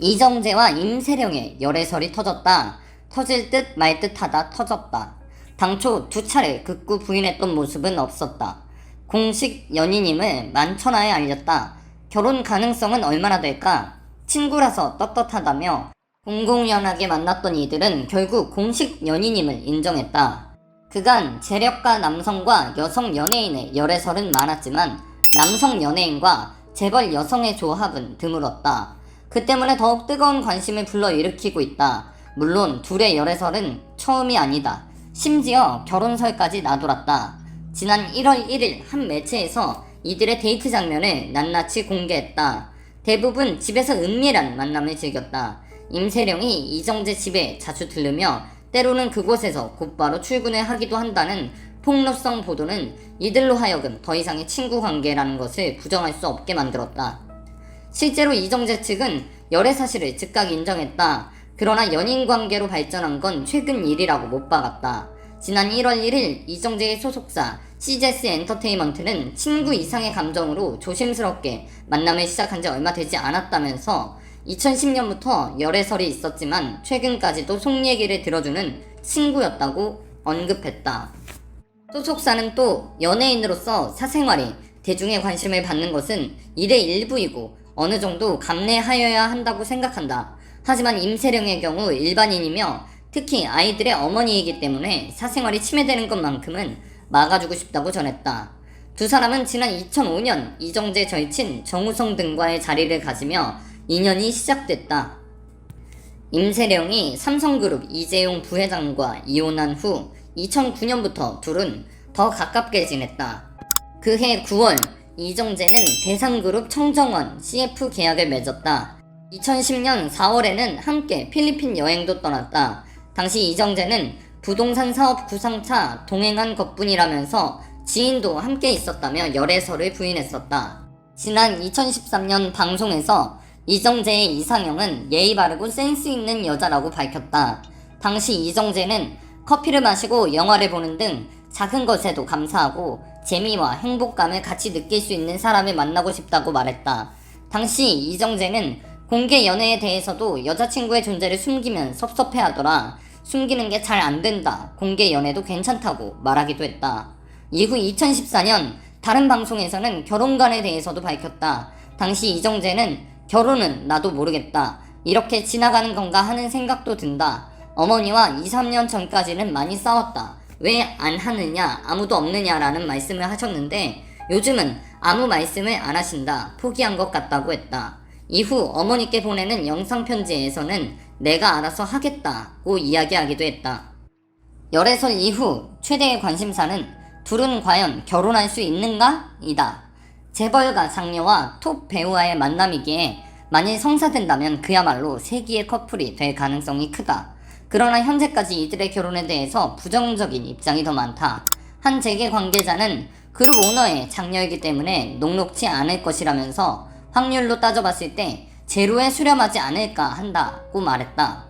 이정재와 임세령의 열애설이 터졌다. 터질 듯 말 듯하다 터졌다. 당초 두 차례 극구 부인했던 모습은 없었다. 공식 연인임을 만천하에 알렸다. 결혼 가능성은 얼마나 될까? 친구라서 떳떳하다며 공공연하게 만났던 이들은 결국 공식 연인임을 인정했다. 그간 재력가 남성과 여성 연예인의 열애설은 많았지만 남성 연예인과 재벌 여성의 조합은 드물었다. 그 때문에 더욱 뜨거운 관심을 불러일으키고 있다. 물론 둘의 열애설은 처음이 아니다. 심지어 결혼설까지 나돌았다. 지난 1월 1일 한 매체에서 이들의 데이트 장면을 낱낱이 공개했다. 대부분 집에서 은밀한 만남을 즐겼다. 임세령이 이정재 집에 자주 들르며 때로는 그곳에서 곧바로 출근을 하기도 한다는 폭로성 보도는 이들로 하여금 더 이상의 친구 관계라는 것을 부정할 수 없게 만들었다. 실제로 이정재 측은 열애 사실을 즉각 인정했다. 그러나 연인 관계로 발전한 건 최근 일이라고 못 박았다. 지난 1월 1일 이정재의 소속사 CGS 엔터테인먼트는 친구 이상의 감정으로 조심스럽게 만남을 시작한 지 얼마 되지 않았다면서 2010년부터 열애설이 있었지만 최근까지도 속 얘기를 들어주는 친구였다고 언급했다. 소속사는 또 연예인으로서 사생활이 대중의 관심을 받는 것은 일의 일부이고 어느 정도 감내하여야 한다고 생각한다. 하지만 임세령의 경우 일반인이며 특히 아이들의 어머니이기 때문에 사생활이 침해되는 것만큼은 막아주고 싶다고 전했다. 두 사람은 지난 2005년 이정재 절친 정우성 등과의 자리를 가지며 인연이 시작됐다. 임세령이 삼성그룹 이재용 부회장과 이혼한 후 2009년부터 둘은 더 가깝게 지냈다. 그해 9월 이정재는 대상그룹 청정원 CF 계약을 맺었다. 2010년 4월에는 함께 필리핀 여행도 떠났다. 당시 이정재는 부동산 사업 구상차 동행한 것뿐이라면서 지인도 함께 있었다며 열애설을 부인했었다. 지난 2013년 방송에서 이정재의 이상형은 예의 바르고 센스 있는 여자라고 밝혔다. 당시 이정재는 커피를 마시고 영화를 보는 등 작은 것에도 감사하고 재미와 행복감을 같이 느낄 수 있는 사람을 만나고 싶다고 말했다. 당시 이정재는 공개 연애에 대해서도 여자친구의 존재를 숨기면 섭섭해하더라. 숨기는 게 잘 안 된다. 공개 연애도 괜찮다고 말하기도 했다. 이후 2014년 다른 방송에서는 결혼관에 대해서도 밝혔다. 당시 이정재는 결혼은 나도 모르겠다. 이렇게 지나가는 건가 하는 생각도 든다. 어머니와 2, 3년 전까지는 많이 싸웠다. 왜 안 하느냐, 아무도 없느냐라는 말씀을 하셨는데 요즘은 아무 말씀을 안 하신다. 포기한 것 같다고 했다. 이후 어머니께 보내는 영상편지에서는 내가 알아서 하겠다고 이야기하기도 했다. 열애설 이후 최대의 관심사는 둘은 과연 결혼할 수 있는가? 이다. 재벌가 장녀와 톱 배우와의 만남이기에 만일 성사된다면 그야말로 세기의 커플이 될 가능성이 크다. 그러나 현재까지 이들의 결혼에 대해서 부정적인 입장이 더 많다. 한 재계 관계자는 그룹 오너의 장녀이기 때문에 녹록지 않을 것이라면서 확률로 따져봤을 때 제로에 수렴하지 않을까 한다고 말했다.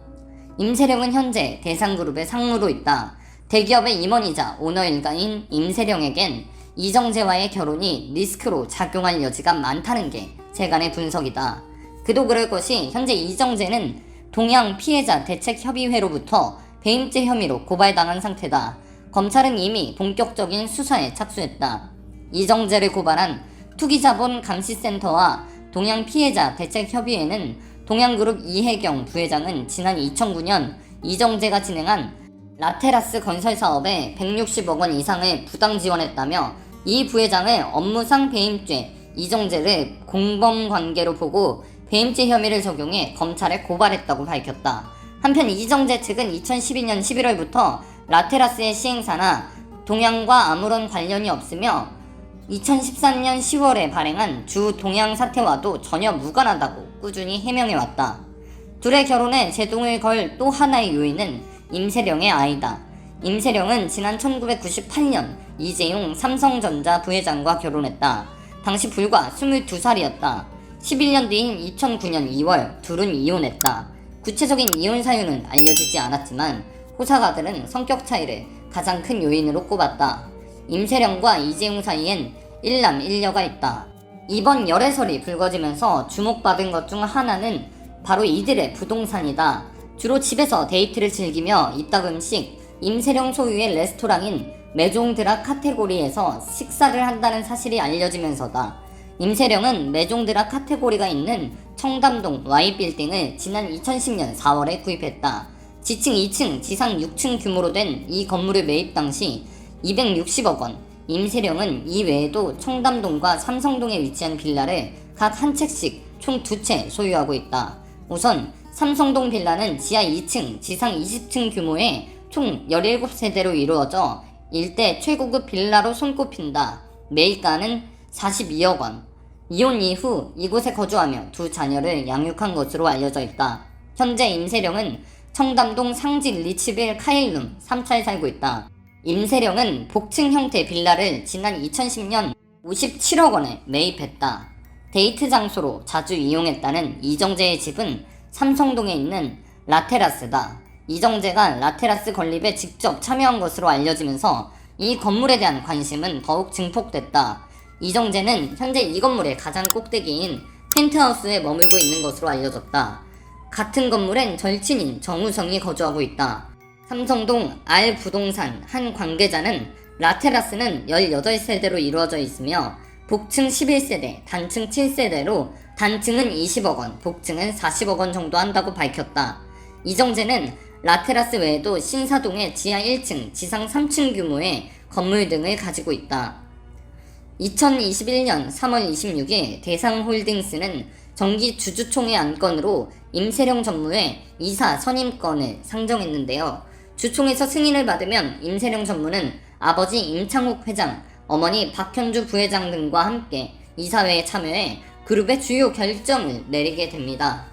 임세령은 현재 대상그룹의 상무로 있다. 대기업의 임원이자 오너 일가인 임세령에겐 이정재와의 결혼이 리스크로 작용할 여지가 많다는 게 세간의 분석이다. 그도 그럴 것이 현재 이정재는 동양 피해자 대책협의회로부터 배임죄 혐의로 고발당한 상태다. 검찰은 이미 본격적인 수사에 착수했다. 이정재를 고발한 투기자본 감시센터와 동양 피해자 대책협의회는 동양그룹 이혜경 부회장은 지난 2009년 이정재가 진행한 라테라스 건설 사업에 160억 원 이상을 부당 지원했다며 이 부회장을 업무상 배임죄, 이정재를 공범관계로 보고 배임죄 혐의를 적용해 검찰에 고발했다고 밝혔다. 한편 이정재 측은 2012년 11월부터 라테라스의 시행사나 동양과 아무런 관련이 없으며 2013년 10월에 발행한 주 동양 사태와도 전혀 무관하다고 꾸준히 해명해왔다. 둘의 결혼에 제동을 걸 또 하나의 요인은 임세령의 아이다. 임세령은 지난 1998년 이재용 삼성전자 부회장과 결혼했다. 당시 불과 22살이었다. 11년 뒤인 2009년 2월 둘은 이혼했다. 구체적인 이혼 사유는 알려지지 않았지만 호사가들은 성격 차이를 가장 큰 요인으로 꼽았다. 임세령과 이재용 사이엔 일남 일녀가 있다. 이번 열애설이 불거지면서 주목받은 것 중 하나는 바로 이들의 부동산이다. 주로 집에서 데이트를 즐기며 이따금씩 임세령 소유의 레스토랑인 메종드라 카테고리에서 식사를 한다는 사실이 알려지면서다. 임세령은 메종드라 카테고리가 있는 청담동 Y빌딩을 지난 2010년 4월에 구입했다. 지층 2층, 지상 6층 규모로 된 이 건물의 매입 당시 260억 원, 임세령은 이 외에도 청담동과 삼성동에 위치한 빌라를 각 한 채씩 총 2채 소유하고 있다. 우선 삼성동 빌라는 지하 2층, 지상 20층 규모의 총 17세대로 이루어져 일대 최고급 빌라로 손꼽힌다. 매입가는 42억 원. 이혼 이후 이곳에 거주하며 두 자녀를 양육한 것으로 알려져 있다. 현재 임세령은 청담동 상지 리치빌 카일룸 3차에 살고 있다. 임세령은 복층 형태 빌라를 지난 2010년 57억 원에 매입했다. 데이트 장소로 자주 이용했다는 이정재의 집은 삼성동에 있는 라테라스다. 이정재가 라테라스 건립에 직접 참여한 것으로 알려지면서 이 건물에 대한 관심은 더욱 증폭됐다. 이정재는 현재 이 건물의 가장 꼭대기인 펜트하우스에 머물고 있는 것으로 알려졌다. 같은 건물엔 절친인 정우성이 거주하고 있다. 삼성동 R부동산 한 관계자는 라테라스는 18세대로 이루어져 있으며 복층 11세대, 단층 7세대로 단층은 20억 원, 복층은 40억 원 정도 한다고 밝혔다. 이정재는 라테라스 외에도 신사동에 지하 1층, 지상 3층 규모의 건물 등을 가지고 있다. 2021년 3월 26일 대상홀딩스는 정기 주주총회 안건으로 임세령 전무의 이사 선임권을 상정했는데요. 주총에서 승인을 받으면 임세령 전무는 아버지 임창욱 회장, 어머니 박현주 부회장 등과 함께 이사회에 참여해 그룹의 주요 결정을 내리게 됩니다.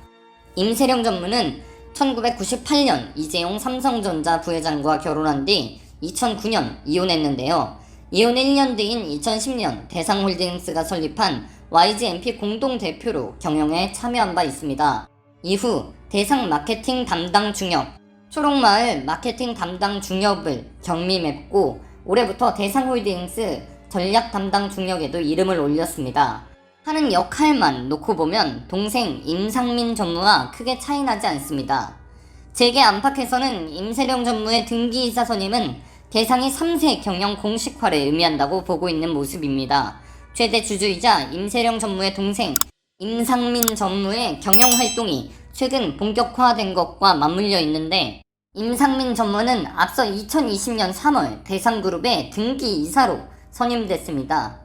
임세령 전무는 1998년 이재용 삼성전자 부회장과 결혼한 뒤 2009년 이혼했는데요. 이혼 1년 뒤인 2010년 대상홀딩스가 설립한 YGMP 공동대표로 경영에 참여한 바 있습니다. 이후 대상 마케팅 담당 중역, 초록마을 마케팅 담당 중역을 경림했고 올해부터 대상홀딩스 전략 담당 중역에도 이름을 올렸습니다. 하는 역할만 놓고 보면 동생 임상민 전무와 크게 차이나지 않습니다. 재계 안팎에서는 임세령 전무의 등기이사 선임은 대상이 3세 경영 공식화를 의미한다고 보고 있는 모습입니다. 최대 주주이자 임세령 전무의 동생 임상민 전무의 경영 활동이 최근 본격화된 것과 맞물려 있는데 임상민 전무는 앞서 2020년 3월 대상그룹의 등기이사로 선임됐습니다.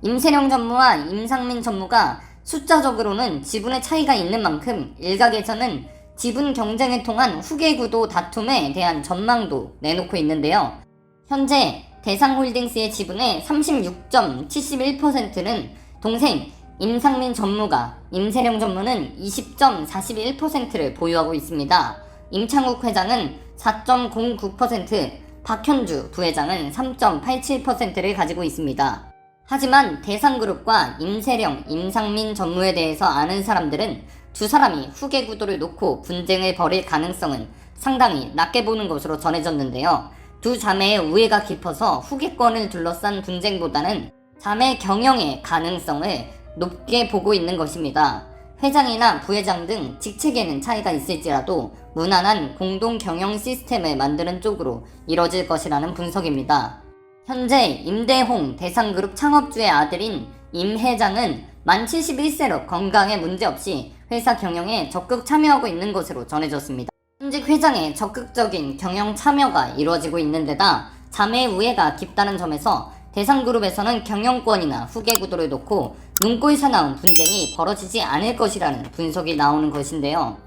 임세령 전무와 임상민 전무가 숫자적으로는 지분의 차이가 있는 만큼 일각에서는 지분 경쟁을 통한 후계구도 다툼에 대한 전망도 내놓고 있는데요. 현재 대상홀딩스의 지분의 36.71%는 동생 임상민 전무가, 임세령 전무는 20.41%를 보유하고 있습니다. 임창욱 회장은 4.09%, 박현주 부회장은 3.87%를 가지고 있습니다. 하지만 대상그룹과 임세령, 임상민 전무에 대해서 아는 사람들은 두 사람이 후계 구도를 놓고 분쟁을 벌일 가능성은 상당히 낮게 보는 것으로 전해졌는데요. 두 자매의 우애가 깊어서 후계권을 둘러싼 분쟁보다는 자매 경영의 가능성을 높게 보고 있는 것입니다. 회장이나 부회장 등 직책에는 차이가 있을지라도 무난한 공동 경영 시스템을 만드는 쪽으로 이뤄질 것이라는 분석입니다. 현재 임대홍 대상그룹 창업주의 아들인 임 회장은 만 71세로 건강에 문제없이 회사 경영에 적극 참여하고 있는 것으로 전해졌습니다. 현직 회장의 적극적인 경영 참여가 이루어지고 있는 데다 자매의 우애가 깊다는 점에서 대상그룹에서는 경영권이나 후계 구도를 놓고 눈꼴 사나운 분쟁이 벌어지지 않을 것이라는 분석이 나오는 것인데요.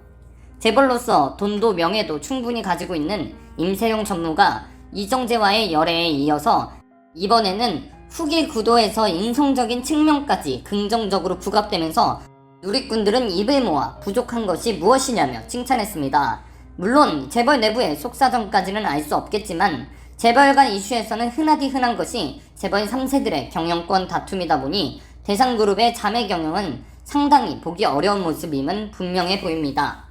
재벌로서 돈도 명예도 충분히 가지고 있는 임세령 전무가 이정재와의 열애에 이어서 이번에는 후계 구도에서 인성적인 측면까지 긍정적으로 부각되면서 누리꾼들은 입을 모아 부족한 것이 무엇이냐며 칭찬했습니다. 물론 재벌 내부의 속사정까지는 알 수 없겠지만 재벌 간 이슈에서는 흔하디 흔한 것이 재벌 3세들의 경영권 다툼이다 보니 대상그룹의 자매 경영은 상당히 보기 어려운 모습임은 분명해 보입니다.